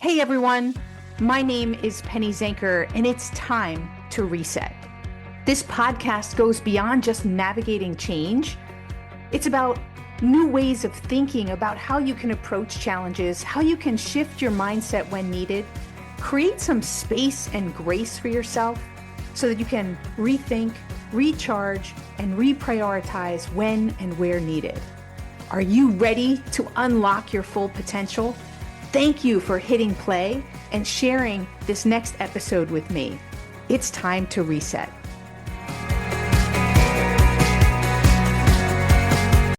Hey everyone, my name is Penny Zanker, and it's time to reset. This podcast goes beyond just navigating change. It's about new ways of thinking about how you can approach challenges, how you can shift your mindset when needed, create some space and grace for yourself so that you can rethink, recharge, and reprioritize when and where needed. Are you ready to unlock your full potential? Thank you for hitting play and sharing this next episode with me. It's time to reset.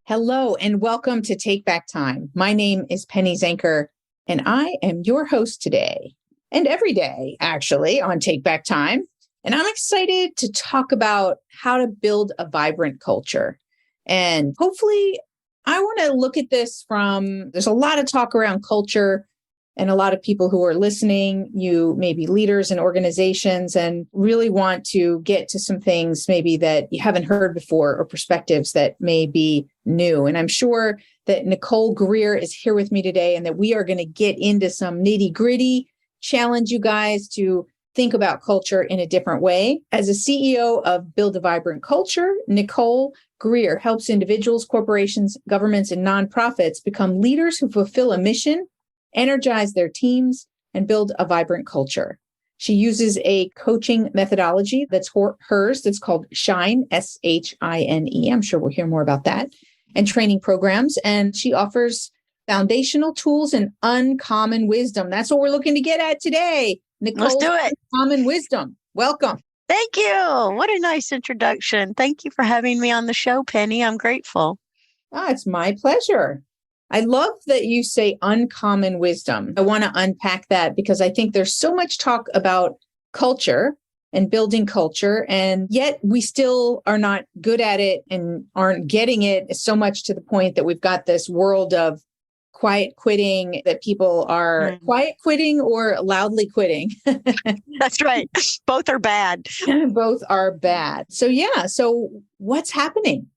Hello and welcome to Take Back Time. My name is Penny Zanker and I am your host today and every day actually on Take Back Time. And I'm excited to talk about how to build a vibrant culture. And hopefully I want to look at this from, there's a lot of talk around culture and a lot of people who are listening, you may be leaders in organizations and really want to get to some things maybe that you haven't heard before or perspectives that may be new. And I'm sure that Nicole Greer is here with me today and that we are going to get into some nitty gritty, challenge you guys to think about culture in a different way. As a CEO of Build a Vibrant Culture, Nicole Greer helps individuals, corporations, governments, and nonprofits become leaders who fulfill a mission, energize their teams, and build a vibrant culture. She uses a coaching methodology that's hers, that's called SHINE, S-H-I-N-E. I'm sure we'll hear more about that, and training programs. And she offers foundational tools and uncommon wisdom. That's what we're looking to get at today. Nicole's Let's do it. Uncommon wisdom. Welcome. Thank you. What a nice introduction. Thank you for having me on the show, Penny. I'm grateful. It's my pleasure. I love that you say uncommon wisdom. I want to unpack that because I think there's so much talk about culture and building culture, and yet we still are not good at it and aren't getting it so much to the point that we've got this world of quiet quitting, that people are quiet quitting or loudly quitting. That's right. Both are bad. Both are bad. So what's happening?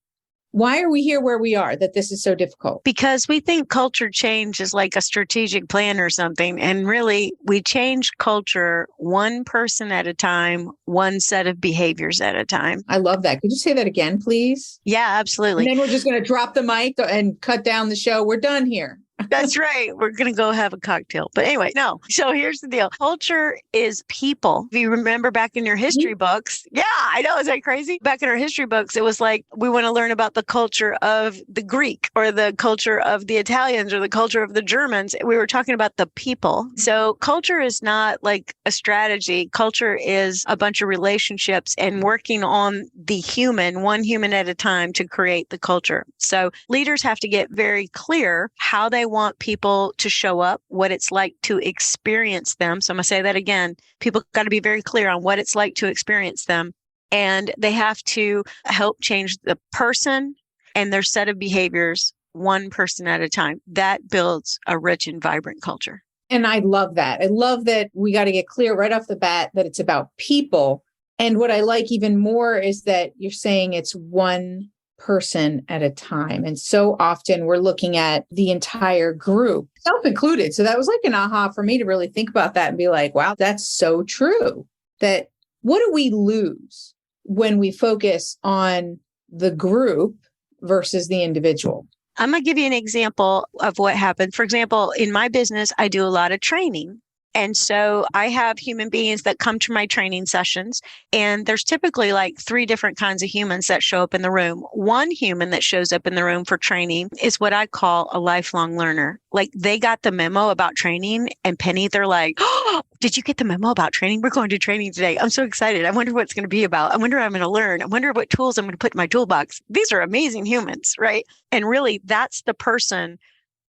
Why are we here where we are, that this is so difficult? Because we think culture change is like a strategic plan or something. And really, we change culture one person at a time, one set of behaviors at a time. I love that. Could you say that again, please? Yeah, absolutely. And then we're just going to drop the mic and cut down the show. We're done here. That's right. We're going to go have a cocktail. But anyway, no. So here's the deal. Culture is people. If you remember back in your history books, yeah, I know. Is that crazy? Back in our history books, it was like, we want to learn about the culture of the Greek or the culture of the Italians or the culture of the Germans. We were talking about the people. So culture is not like a strategy. Culture is a bunch of relationships and working on the human, one human at a time to create the culture. So leaders have to get very clear how they want people to show up, what it's like to experience them. So I'm going to say that again. People got to be very clear on what it's like to experience them. And they have to help change the person and their set of behaviors one person at a time. That builds a rich and vibrant culture. And I love that. I love that we got to get clear right off the bat that it's about people. And what I like even more is that you're saying it's one person at a time. And so often we're looking at the entire group, self included. So that was like an aha for me to really think about that and be like, wow, that's so true. That what do we lose when we focus on the group versus the individual? I'm going to give you an example of what happened. For example, in my business, I do a lot of training. And so I have human beings that come to my training sessions, and there's typically like 3 different kinds of humans that show up in the room. One human that shows up in the room for training is what I call a lifelong learner. Like they got the memo about training, and Penny, they're like, oh, did you get the memo about training? We're going to training today. I'm so excited. I wonder what it's going to be about. I wonder what I'm going to learn. I wonder what tools I'm going to put in my toolbox. These are amazing humans, right? And really, that's the person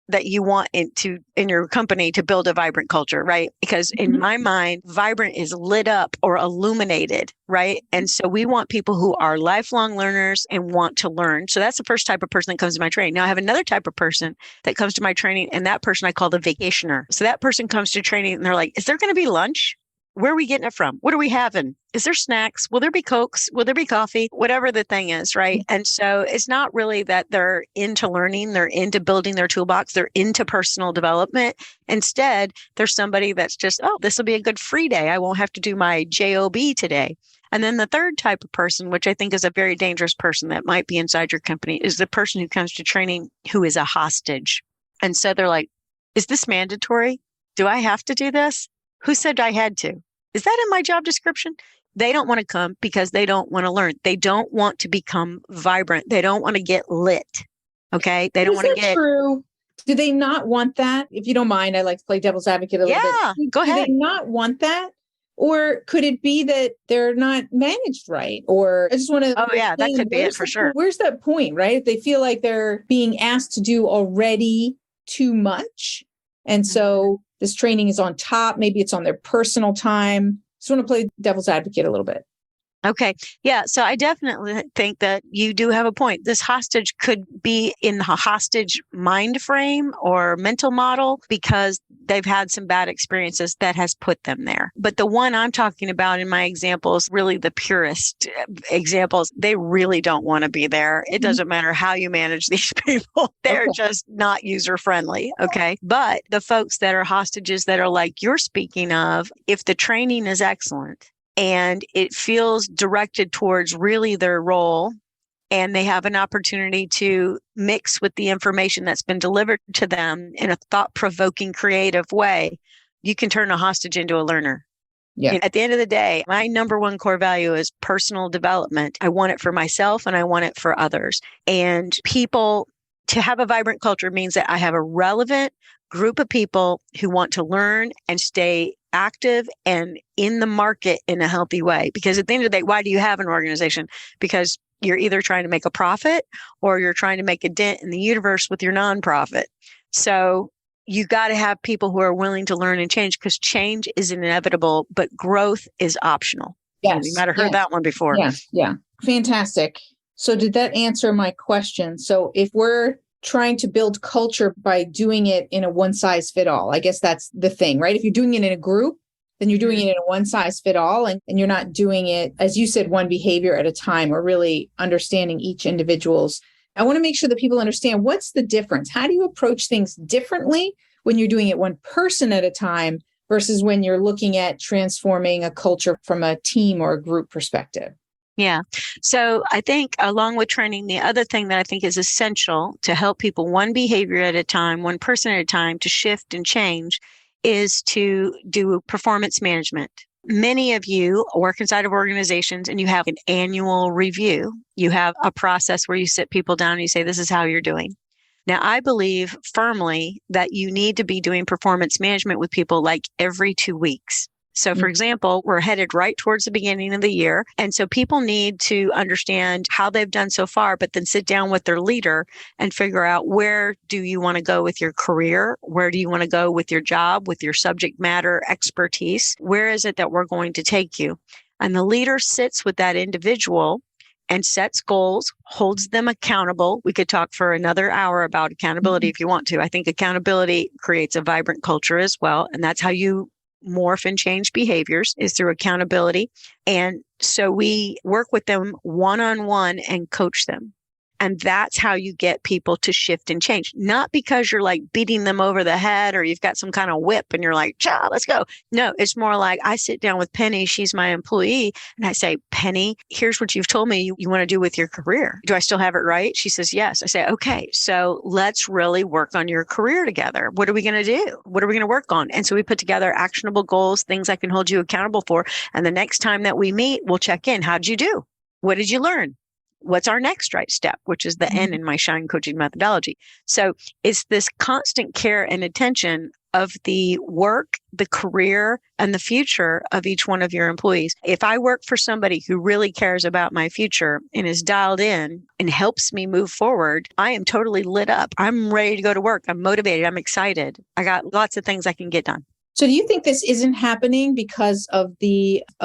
that you want in your company to build a vibrant culture, right? Because in my mind, vibrant is lit up or illuminated, right? And so we want people who are lifelong learners and want to learn. So that's the first type of person that comes to my training. Now I have another type of person that comes to my training, and that person I call the vacationer. So that person comes to training and they're like, is there going to be lunch? Where are we getting it from? What are we having? Is there snacks? Will there be Cokes? Will there be coffee? Whatever the thing is, right? And so it's not really that they're into learning, they're into building their toolbox, they're into personal development. Instead, there's somebody that's just, oh, this will be a good free day. I won't have to do my JOB today. And then the third type of person, which I think is a very dangerous person that might be inside your company, is the person who comes to training who is a hostage. And so they're like, is this mandatory? Do I have to do this? Who said I had to? Is that in my job description? They don't want to come because they don't want to learn. They don't want to become vibrant. They don't want to get lit. Okay. They don't want to get true. Do they not want that? If you don't mind, I like to play devil's advocate a little bit. Yeah, go ahead. Do they not want that? Or could it be that they're not managed right? Or I just want to. Oh, yeah, that could be it for sure. Where's that point, right? If they feel like they're being asked to do already too much. And so this training is on top. Maybe it's on their personal time. Just want to play devil's advocate a little bit. Okay. Yeah. So I definitely think that you do have a point. This hostage could be in the hostage mind frame or mental model because they've had some bad experiences that has put them there. But the one I'm talking about in my examples, really the purest examples, they really don't want to be there. It doesn't matter how you manage these people. They're just not user friendly. Okay. But the folks that are hostages that are like you're speaking of, if the training is excellent, and it feels directed towards really their role, and they have an opportunity to mix with the information that's been delivered to them in a thought-provoking, creative way, you can turn a hostage into a learner. Yeah. And at the end of the day, my number one core value is personal development. I want it for myself and I want it for others. And people, to have a vibrant culture means that I have a relevant group of people who want to learn and stay active and in the market in a healthy way. Because at the end of the day, why do you have an organization? Because you're either trying to make a profit or you're trying to make a dent in the universe with your nonprofit. So you got to have people who are willing to learn and change because change is inevitable, but growth is optional. Yes. You might have heard that one before. Yes. Yeah. Fantastic. So did that answer my question? So if we're trying to build culture by doing it in a one size fit all. I guess that's the thing, right? If you're doing it in a group, then you're doing it in a one size fit all. And you're not doing it, as you said, one behavior at a time or really understanding each individual's. I want to make sure that people understand what's the difference. How do you approach things differently when you're doing it one person at a time versus when you're looking at transforming a culture from a team or a group perspective? Yeah. So I think along with training, the other thing that I think is essential to help people one behavior at a time, one person at a time to shift and change is to do performance management. Many of you work inside of organizations and you have an annual review. You have a process where you sit people down and you say, this is how you're doing. Now, I believe firmly that you need to be doing performance management with people like every 2 weeks. So for example, we're headed right towards the beginning of the year. And so people need to understand how they've done so far, but then sit down with their leader and figure out where do you want to go with your career? Where do you want to go with your job, with your subject matter expertise? Where is it that we're going to take you? And the leader sits with that individual and sets goals, holds them accountable. We could talk for another hour about accountability if you want to. I think accountability creates a vibrant culture as well. And that's how you morph and change behaviors is through accountability. And so we work with them one-on-one and coach them. And that's how you get people to shift and change. Not because you're like beating them over the head or you've got some kind of whip and you're like, cha, let's go. No, it's more like I sit down with Penny. She's my employee. And I say, Penny, here's what you've told me you want to do with your career. Do I still have it right? She says, yes. I say, okay, so let's really work on your career together. What are we going to do? What are we going to work on? And so we put together actionable goals, things I can hold you accountable for. And the next time that we meet, we'll check in. How did you do? What did you learn? What's our next right step, which is the N in my Shine coaching methodology. So it's this constant care and attention of the work, the career, and the future of each one of your employees. If I work for somebody who really cares about my future and is dialed in and helps me move forward, I am totally lit up. I'm ready to go to work. I'm motivated. I'm excited. I got lots of things I can get done. So do you think this isn't happening because of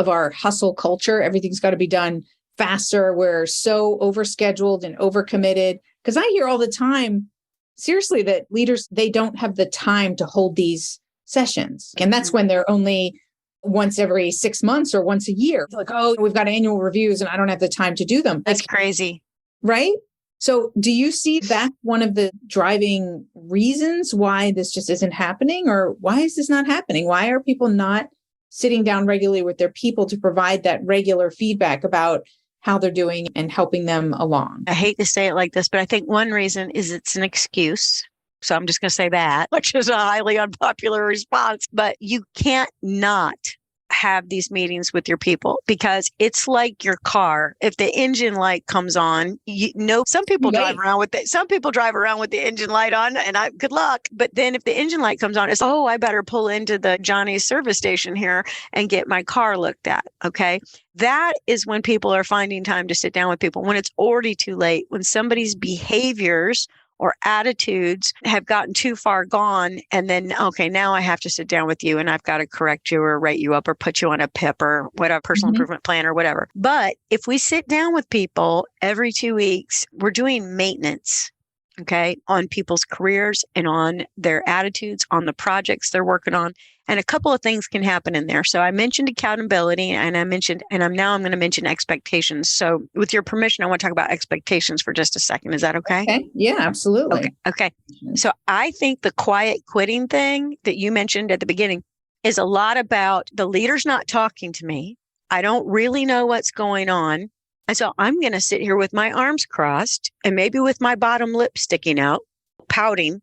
our hustle culture? Everything's got to be done faster. We're so overscheduled and overcommitted. Because I hear all the time, seriously, that leaders, they don't have the time to hold these sessions. And that's when they're only once every 6 months or once a year. Like, oh, we've got annual reviews and I don't have the time to do them. That's crazy. Right? So do you see that one of the driving reasons why this just isn't happening? Or why is this not happening? Why are people not sitting down regularly with their people to provide that regular feedback about how they're doing and helping them along? I hate to say it like this, but I think one reason is it's an excuse. So I'm just going to say that, which is a highly unpopular response. But you can't not have these meetings with your people because it's like your car. If the engine light comes on, some people drive around with the engine light on, and good luck. But then if the engine light comes on, it's, oh, I better pull into the Johnny's service station here and get my car looked at. Okay. That is when people are finding time to sit down with people, when it's already too late, when somebody's behaviors or attitudes have gotten too far gone. And then, okay, now I have to sit down with you and I've got to correct you or rate you up or put you on a PIP or whatever, personal improvement plan or whatever. But if we sit down with people every 2 weeks, we're doing maintenance, okay, on people's careers and on their attitudes, on the projects they're working on. And a couple of things can happen in there. So I mentioned accountability and I'm going to mention expectations. So with your permission, I want to talk about expectations for just a second. Is that okay? Okay. Yeah, absolutely. Okay. So I think the quiet quitting thing that you mentioned at the beginning is a lot about the leader's not talking to me. I don't really know what's going on. And so I'm going to sit here with my arms crossed and maybe with my bottom lip sticking out, pouting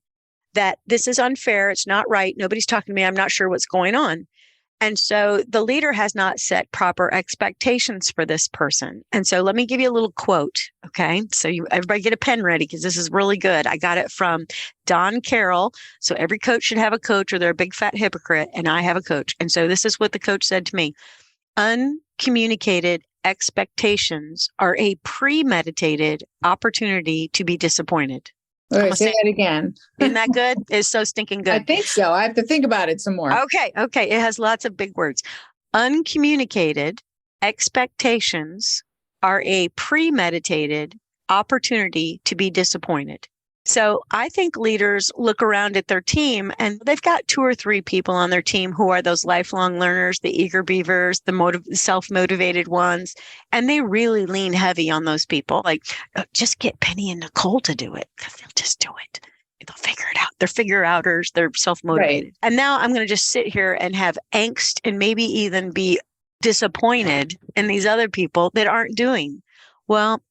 that this is unfair. It's not right. Nobody's talking to me. I'm not sure what's going on. And so the leader has not set proper expectations for this person. And so let me give you a little quote. Okay. So everybody get a pen ready because this is really good. I got it from Don Carroll. So every coach should have a coach or they're a big fat hypocrite. And I have a coach. And so this is what the coach said to me. Uncommunicated expectations are a premeditated opportunity to be disappointed. All right, say that again. Isn't that good? It's so stinking good. I think so. I have to think about it some more. Okay. It has lots of big words. Uncommunicated expectations are a premeditated opportunity to be disappointed. So I think leaders look around at their team and they've got 2 or 3 people on their team who are those lifelong learners, the eager beavers, the self-motivated ones. And they really lean heavy on those people. Like, just get Penny and Nicole to do it because they'll just do it. They'll figure it out. They're figure-outers. They're self-motivated. Right. And now I'm going to just sit here and have angst and maybe even be disappointed in these other people that aren't doing well.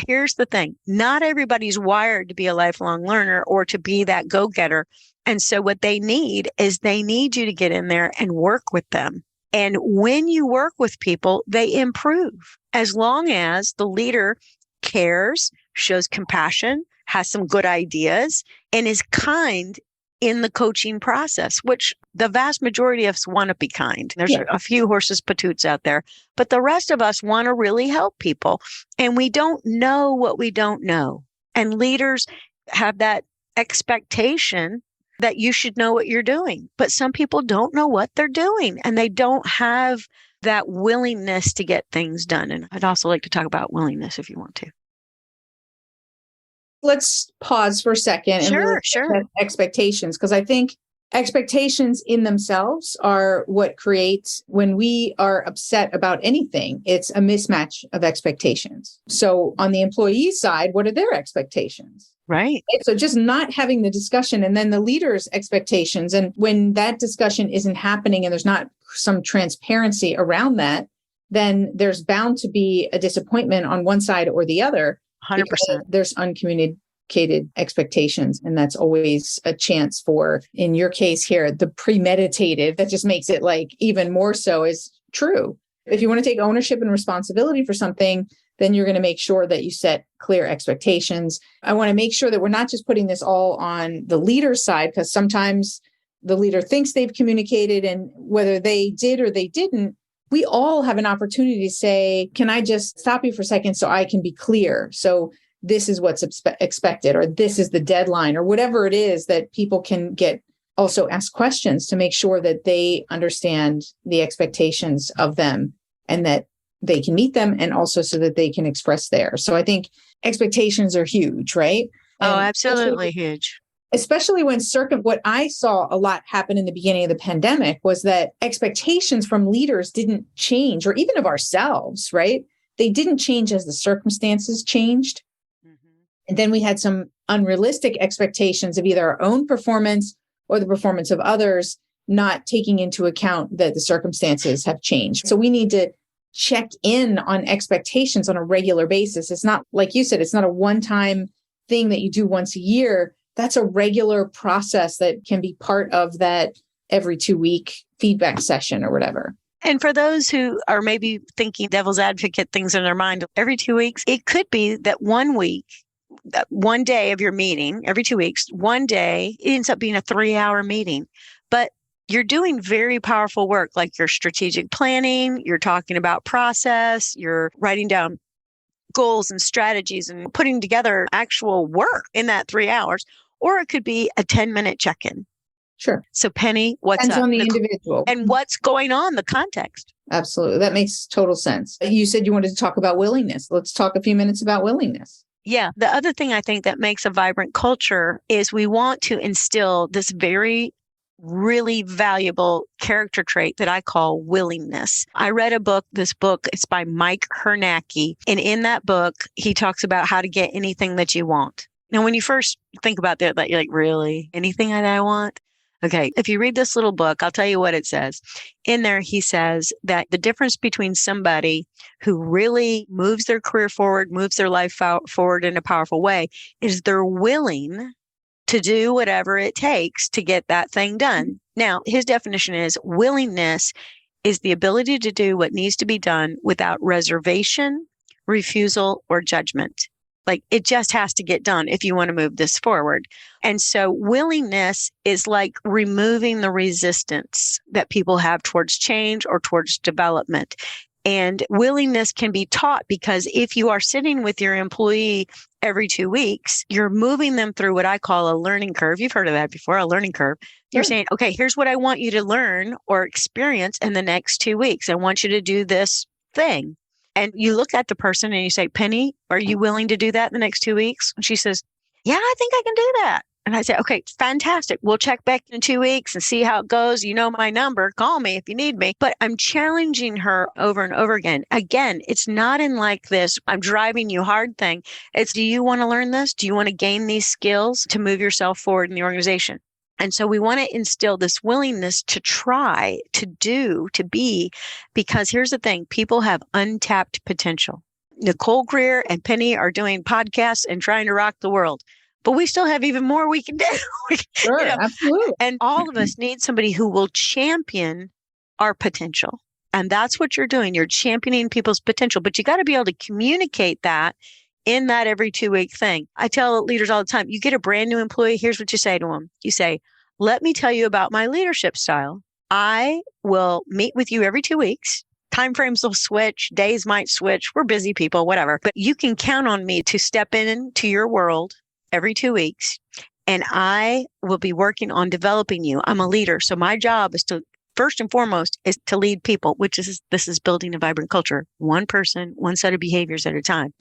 Here's the thing. Not everybody's wired to be a lifelong learner or to be that go-getter. And so what they need is they need you to get in there and work with them. And when you work with people, they improve as long as the leader cares, shows compassion, has some good ideas, and is kind in the coaching process, which the vast majority of us want to be kind. There's a few horses patoots out there, but the rest of us want to really help people. And we don't know what we don't know. And leaders have that expectation that you should know what you're doing. But some people don't know what they're doing and they don't have that willingness to get things done. And I'd also like to talk about willingness if you want to. Let's pause for a second and look at expectations, because I think expectations in themselves are what creates, when we are upset about anything, it's a mismatch of expectations. So on the employee side, what are their expectations? Right. So just not having the discussion, and then the leader's expectations. And when that discussion isn't happening and there's not some transparency around that, then there's bound to be a disappointment on one side or the other. 100%. There's uncommunicated expectations. And that's always a chance for, in your case here, the premeditated, that just makes it like even more so is true. If you want to take ownership and responsibility for something, then you're going to make sure that you set clear expectations. I want to make sure that we're not just putting this all on the leader's side, because sometimes the leader thinks they've communicated, and whether they did or they didn't, we all have an opportunity to say, can I just stop you for a second so I can be clear? So this is what's expected, or this is the deadline, or whatever it is, that people can also ask questions to make sure that they understand the expectations of them and that they can meet them, and also so that they can express theirs. So I think expectations are huge, right? Oh, absolutely huge. especially when what I saw a lot happen in the beginning of the pandemic was that expectations from leaders didn't change, or even of ourselves, right? They didn't change as the circumstances changed. Mm-hmm. And then we had some unrealistic expectations of either our own performance or the performance of others, not taking into account that the circumstances have changed. So we need to check in on expectations on a regular basis. It's not, like you said, it's not a one-time thing that you do once a year. That's a regular process that can be part of that every 2-week feedback session or whatever. And for those who are maybe thinking devil's advocate things in their mind, every 2 weeks, it could be that 1 week, that one day of your meeting, every 2 weeks, one day, it ends up being a 3-hour meeting. But you're doing very powerful work, like your strategic planning, you're talking about process, you're writing down goals and strategies and putting together actual work in that 3 hours. Or it could be a 10-minute check-in. Sure. So Penny, what's Depends up? on the individual. And what's going on, the context. Absolutely. That makes total sense. You said you wanted to talk about willingness. Let's talk a few minutes about willingness. Yeah. The other thing I think that makes a vibrant culture is we want to instill this very really valuable character trait that I call willingness. I read this book, it's by Mike Hernacki. And in that book, he talks about how to get anything that you want. Now, when you first think about that, you're like, really? Anything that I want? Okay. If you read this little book, I'll tell you what it says. In there, he says that the difference between somebody who really moves their career forward, moves their life forward in a powerful way, is they're willing to do whatever it takes to get that thing done. Now, his definition is willingness is the ability to do what needs to be done without reservation, refusal, or judgment. Like, it just has to get done if you want to move this forward. And so willingness is like removing the resistance that people have towards change or towards development. And willingness can be taught, because if you are sitting with your employee every 2 weeks, you're moving them through what I call a learning curve. You've heard of that before, a learning curve. You're saying, okay, here's what I want you to learn or experience in the next 2 weeks. I want you to do this thing. And you look at the person and you say, Penny, are you willing to do that in the next 2 weeks? And she says, yeah, I think I can do that. And I say, okay, fantastic. We'll check back in 2 weeks and see how it goes. You know my number. Call me if you need me. But I'm challenging her over and over again. Again, it's not in like this, I'm driving you hard thing. It's, do you want to learn this? Do you want to gain these skills to move yourself forward in the organization? And so we want to instill this willingness to try, to do, to be, because here's the thing, people have untapped potential. Nicole, Greer, and Penny are doing podcasts and trying to rock the world, but we still have even more we can do. Sure, absolutely. And all of us need somebody who will champion our potential. And that's what you're doing. You're championing people's potential, but you got to be able to communicate that in that every 2 week thing. I tell leaders all the time, you get a brand new employee, here's what you say to them. You say, let me tell you about my leadership style. I will meet with you every 2 weeks. Timeframes will switch, days might switch. We're busy people, whatever. But you can count on me to step into your world every 2 weeks. And I will be working on developing you. I'm a leader. So my job is to, first and foremost, is to lead people, this is building a vibrant culture, one person, one set of behaviors at a time.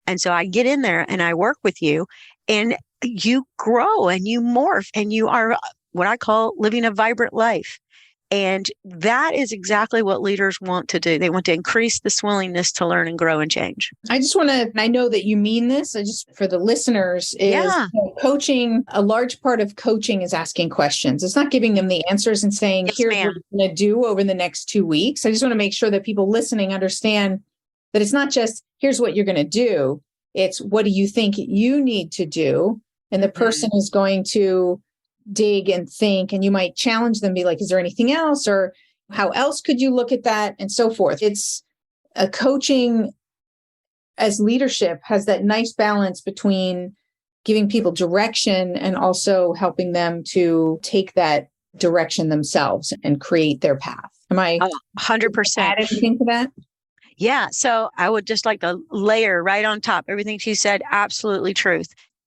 And so I get in there and I work with you, and you grow and you morph, and you are what I call living a vibrant life. And that is exactly what leaders want to do. They want to increase this willingness to learn and grow and change. I just want to, I know that you mean this, for the listeners, is coaching, a large part of coaching is asking questions. It's not giving them the answers and saying, yes, here's ma'am. what we're going to do over the next 2 weeks. I just want to make sure that people listening understand that it's not just, here's what you're going to do. It's, what do you think you need to do? And the person is going to dig and think, and you might challenge them, be like, is there anything else? Or how else could you look at that? And so forth. It's a coaching as leadership has that nice balance between giving people direction and also helping them to take that direction themselves and create their path. Am I 100%. add anything to that? Yeah. So I would just like to layer right on top everything she said. Absolutely truth.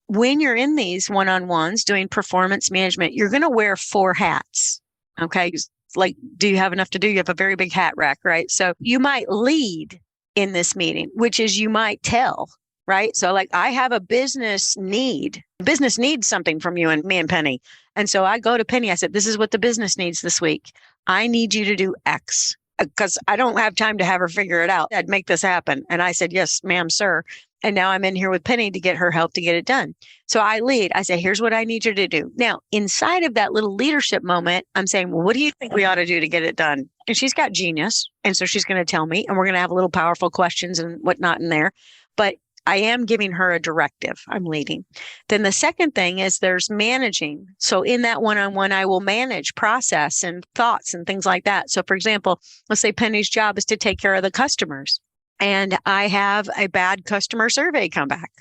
When you're in these one-on-ones doing performance management, you're going to wear 4 hats. Okay. Like, do you have enough to do? You have a very big hat rack, right? So you might lead in this meeting, which is you might tell right? So like I have a business need. Business needs something from you and me and Penny. And so I go to Penny. I said, this is what the business needs this week. I need you to do X because I don't have time to have her figure it out. I'd make this happen. And I said, yes, ma'am, sir. And now I'm in here with Penny to get her help to get it done. So I lead. I say, here's what I need you to do. Now, inside of that little leadership moment, I'm saying, well, what do you think we ought to do to get it done? And she's got genius. And so she's going to tell me, and we're going to have a little powerful questions and whatnot in there. But I am giving her a directive. I'm leading. Then the second thing is there's managing. So in that one-on-one, I will manage process and thoughts and things like that. So for example, let's say Penny's job is to take care of the customers. And I have a bad customer survey come back.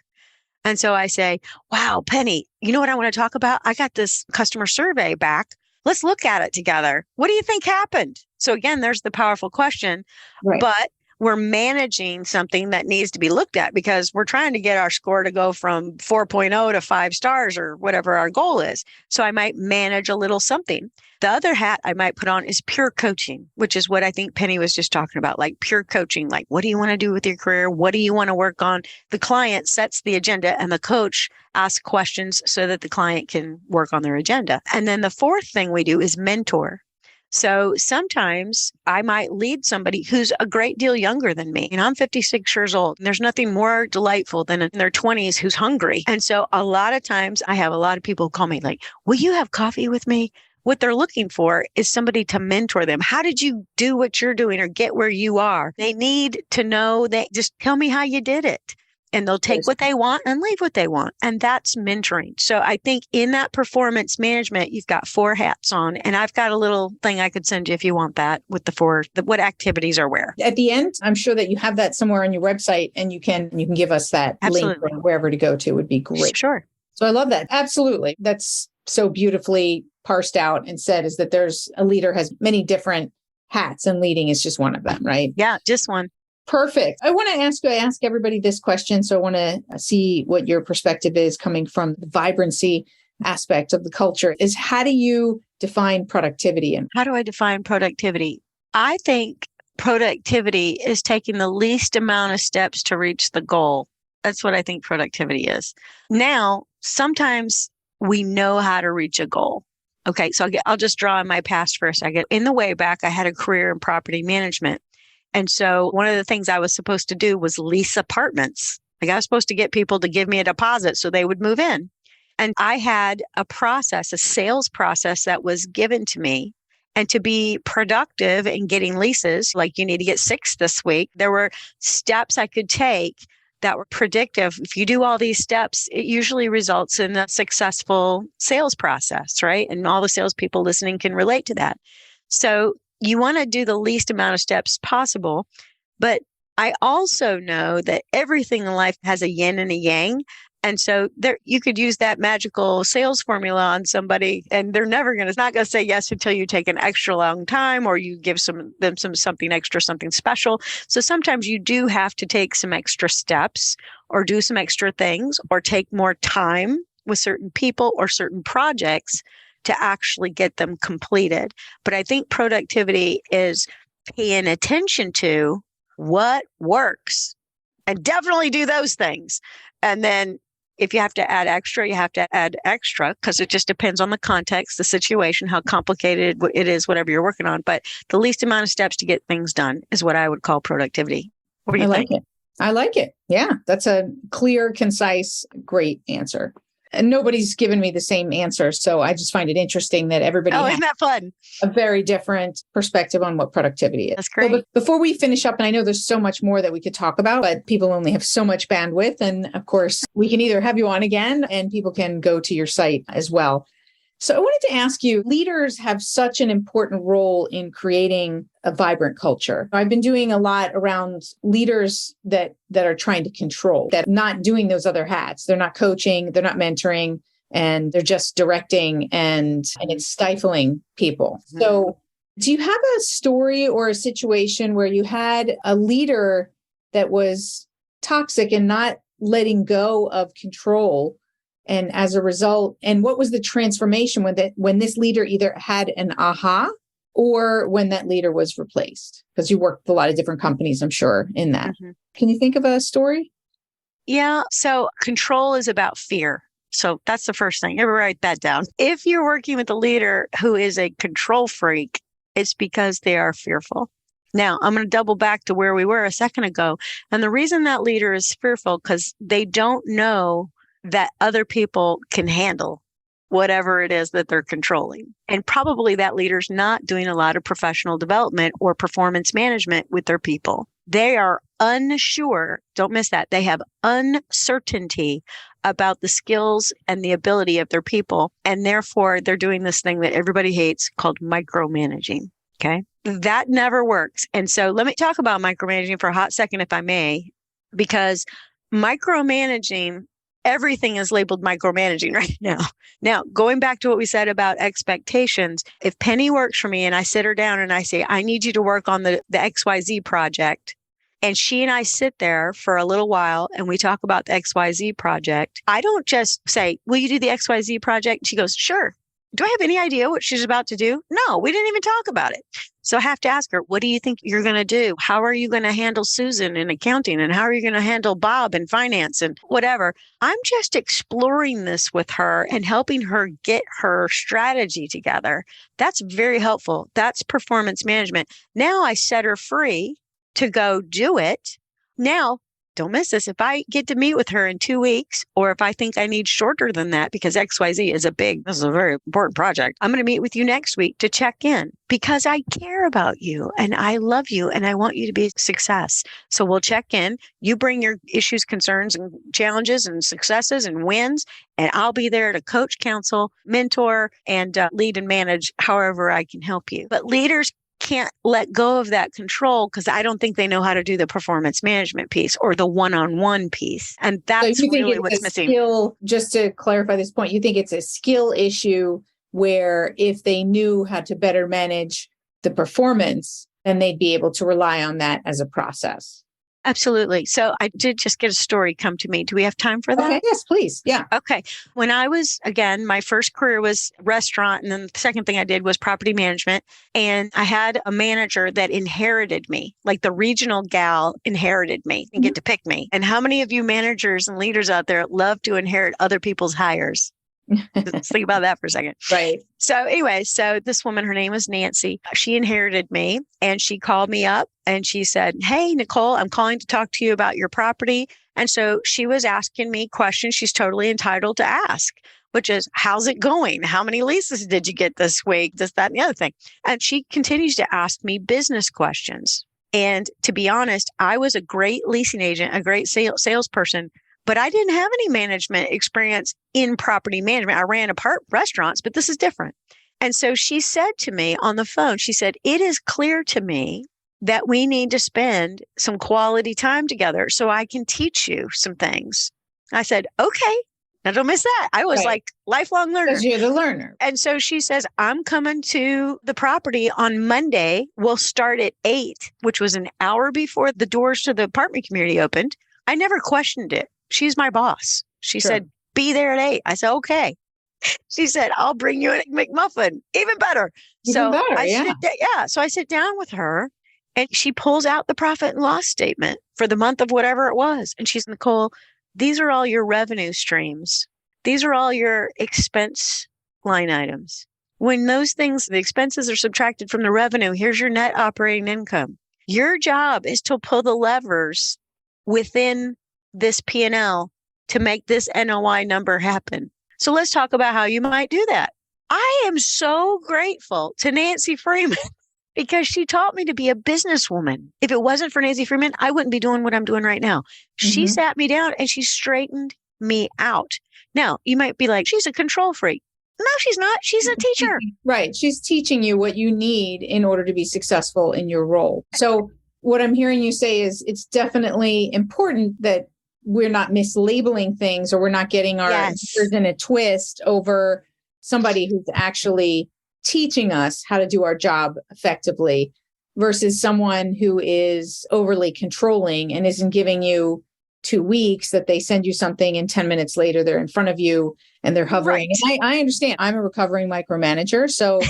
And so I say, wow, Penny, you know what I want to talk about? I got this customer survey back. Let's look at it together. What do you think happened? So again, there's the powerful question, right. But we're managing something that needs to be looked at because we're trying to get our score to go from 4.0 to 5 stars or whatever our goal is. So I might manage a little something. The other hat I might put on is pure coaching, which is what I think Penny was just talking about, like pure coaching. Like, what do you want to do with your career? What do you want to work on? The client sets the agenda and the coach asks questions so that the client can work on their agenda. And then the fourth thing we do is mentor. So sometimes I might lead somebody who's a great deal younger than me. And I'm 56 years old. And there's nothing more delightful than in their 20s who's hungry. And so a lot of times I have a lot of people call me like, will you have coffee with me? What they're looking for is somebody to mentor them. How did you do what you're doing or get where you are? They need to know that just tell me how you did it. And they'll take what they want and leave what they want. And that's mentoring. So I think in that performance management, you've got 4 hats on. And I've got a little thing I could send you if you want that with the 4, what activities are where. At the end, I'm sure that you have that somewhere on your website and you can give us that link or wherever to go to would be great. Sure. So I love that. Absolutely. That's so beautifully parsed out and said is that there's a leader has many different hats and leading is just one of them, right? Yeah, just one. Perfect. I want to ask everybody this question. So I want to see what your perspective is coming from the vibrancy aspect of the culture is how do you define productivity? And how do I define productivity? I think productivity is taking the least amount of steps to reach the goal. That's what I think productivity is. Now, sometimes we know how to reach a goal. Okay, so I'll just draw on my past for a second. In the way back, I had a career in property management. And so one of the things I was supposed to do was lease apartments. Like I was supposed to get people to give me a deposit so they would move in. And I had a process, a sales process that was given to me. And to be productive in getting leases, like you need to get 6 this week, there were steps I could take that were predictive. If you do all these steps, it usually results in a successful sales process, right? And all the salespeople listening can relate to that. So you want to do the least amount of steps possible. But I also know that everything in life has a yin and a yang. And so there, you could use that magical sales formula on somebody and they're not going to say yes until you take an extra long time or you give them something extra, something special. So sometimes you do have to take some extra steps or do some extra things or take more time with certain people or certain projects to actually get them completed. But I think productivity is paying attention to what works and definitely do those things. And then if you have to add extra, you have to add extra because it just depends on the context, the situation, how complicated it is, whatever you're working on. But the least amount of steps to get things done is what I would call productivity. What do you think? I like it. Yeah, that's a clear, concise, great answer. And nobody's given me the same answer. So I just find it interesting that everybody isn't that fun? A very different perspective on what productivity is. That's great. So, before we finish up, and I know there's so much more that we could talk about, but people only have so much bandwidth. And of course, we can either have you on again and people can go to your site as well. So I wanted to ask you, leaders have such an important role in creating a vibrant culture. I've been doing a lot around leaders that are trying to control, that not doing those other hats. They're not coaching, they're not mentoring, and they're just directing and it's stifling people. Mm-hmm. So do you have a story or a situation where you had a leader that was toxic and not letting go of control? And as a result, and what was the transformation when this leader either had an aha or when that leader was replaced? Because you worked with a lot of different companies, I'm sure, in that. Mm-hmm. Can you think of a story? Yeah. So control is about fear. So that's the first thing. Ever write that down. If you're working with a leader who is a control freak, it's because they are fearful. Now, I'm going to double back to where we were a second ago. And the reason that leader is fearful because they don't know that other people can handle whatever it is that they're controlling. And probably that leader's not doing a lot of professional development or performance management with their people. They are unsure. Don't miss that. They have uncertainty about the skills and the ability of their people. And therefore, they're doing this thing that everybody hates called micromanaging. Okay. That never works. And so let me talk about micromanaging for a hot second, if I may, because micromanaging, everything is labeled micromanaging right now. Now, going back to what we said about expectations, if Penny works for me and I sit her down and I say, I need you to work on the XYZ project, and she and I sit there for a little while and we talk about the XYZ project, I don't just say, will you do the XYZ project? She goes, sure. Do I have any idea what she's about to do? No, we didn't even talk about it. So I have to ask her, what do you think you're going to do? How are you going to handle Susan in accounting? And how are you going to handle Bob in finance and whatever? I'm just exploring this with her and helping her get her strategy together. That's very helpful. That's performance management. Now I set her free to go do it. Now, don't miss this. If I get to meet with her in 2 weeks, or if I think I need shorter than that because XYZ is this is a very important project, I'm going to meet with you next week to check in because I care about you and I love you and I want you to be a success. So we'll check in. You bring your issues, concerns, and challenges and successes and wins, and I'll be there to coach, counsel, mentor, and lead and manage however I can help you. But leaders can't let go of that control because I don't think they know how to do the performance management piece or the one-on-one piece. And that's really what's missing. Just to clarify this point, you think it's a skill issue where if they knew how to better manage the performance, then they'd be able to rely on that as a process. Absolutely. So I did just get a story come to me. Do we have time for that? Okay. Yes, please. Yeah. Okay. When I was, again, my first career was restaurant. And then the second thing I did was property management. And I had a manager that inherited me, like the regional gal inherited me and get to pick me. And how many of you managers and leaders out there love to inherit other people's hires? Let's think about that for a second. Right. So anyway, so this woman, her name was Nancy. She inherited me and she called me up and she said, hey, Nicole, I'm calling to talk to you about your property. And so she was asking me questions she's totally entitled to ask, which is, how's it going? How many leases did you get this week? This, that, and the other thing. And she continues to ask me business questions. And to be honest, I was a great leasing agent, a great salesperson, but I didn't have any management experience in property management. I ran apart restaurants, but this is different. And so she said to me on the phone, she said, it is clear to me that we need to spend some quality time together so I can teach you some things. I said, okay. Now don't miss that. I was like lifelong learner. Because you're the learner. And so she says, I'm coming to the property on Monday. We'll start at 8, which was an hour before the doors to the apartment community opened. I never questioned it. She's my boss. She said, be there at 8. I said, okay. She said, I'll bring you a McMuffin. Even better. So I sit down with her and she pulls out the profit and loss statement for the month of whatever it was. And she's, Nicole, these are all your revenue streams. These are all your expense line items. When those things, the expenses are subtracted from the revenue, here's your net operating income. Your job is to pull the levers within this P&L to make this NOI number happen. So let's talk about how you might do that. I am so grateful to Nancy Freeman because she taught me to be a businesswoman. If it wasn't for Nancy Freeman, I wouldn't be doing what I'm doing right now. She sat me down and she straightened me out. Now, you might be like, she's a control freak. No, she's not. She's a teacher. Right. She's teaching you what you need in order to be successful in your role. So what I'm hearing you say is it's definitely important that we're not mislabeling things or we're not getting our ears in a twist over somebody who's actually teaching us how to do our job effectively versus someone who is overly controlling and isn't giving you 2 weeks that they send you something and 10 minutes later they're in front of you and they're hovering. Right. And I understand. I'm a recovering micromanager. So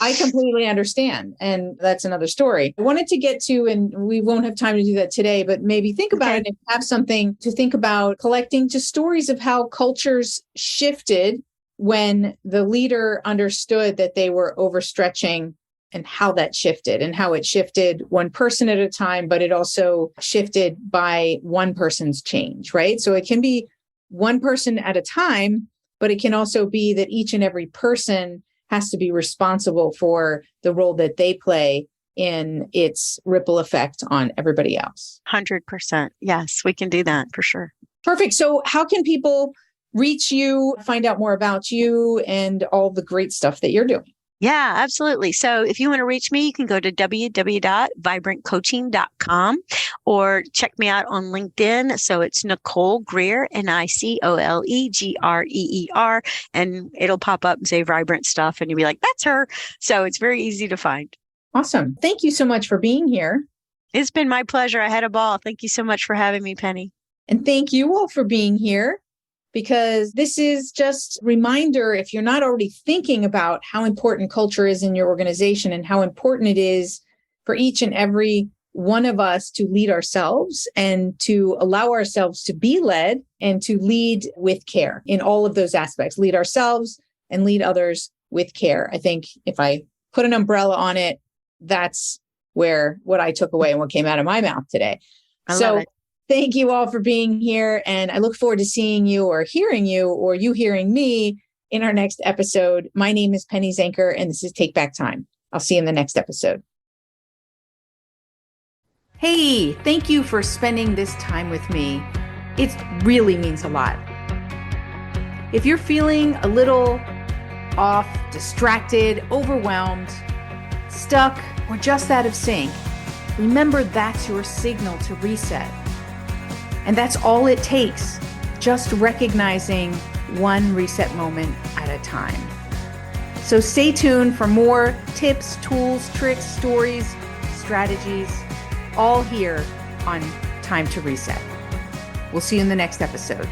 I completely understand. And that's another story. I wanted to get to, and we won't have time to do that today, but maybe think about it and have something to think about, collecting just stories of how cultures shifted when the leader understood that they were overstretching, and how that shifted, and how it shifted one person at a time, but it also shifted by one person's change, right? So it can be one person at a time, but it can also be that each and every person has to be responsible for the role that they play in its ripple effect on everybody else. 100%. Yes, we can do that for sure. Perfect. So how can people reach you, find out more about you and all the great stuff that you're doing? Yeah, absolutely. So if you want to reach me, you can go to www.vibrantcoaching.com or check me out on LinkedIn. So it's Nicole Greer, NicoleGreer, and it'll pop up and say Vibrant stuff. And you'll be like, that's her. So it's very easy to find. Awesome. Thank you so much for being here. It's been my pleasure. I had a ball. Thank you so much for having me, Penny. And thank you all for being here, because this is just a reminder, if you're not already thinking about how important culture is in your organization and how important it is for each and every one of us to lead ourselves and to allow ourselves to be led and to lead with care in all of those aspects, lead ourselves and lead others with care. I think if I put an umbrella on it, that's where what I took away and what came out of my mouth today. I love it. Thank you all for being here. And I look forward to seeing you or hearing you or you hearing me in our next episode. My name is Penny Zanker, and this is Take Back Time. I'll see you in the next episode. Hey, thank you for spending this time with me. It really means a lot. If you're feeling a little off, distracted, overwhelmed, stuck, or just out of sync, remember that's your signal to reset. And that's all it takes, just recognizing one reset moment at a time. So stay tuned for more tips, tools, tricks, stories, strategies, all here on Time to Reset. We'll see you in the next episode.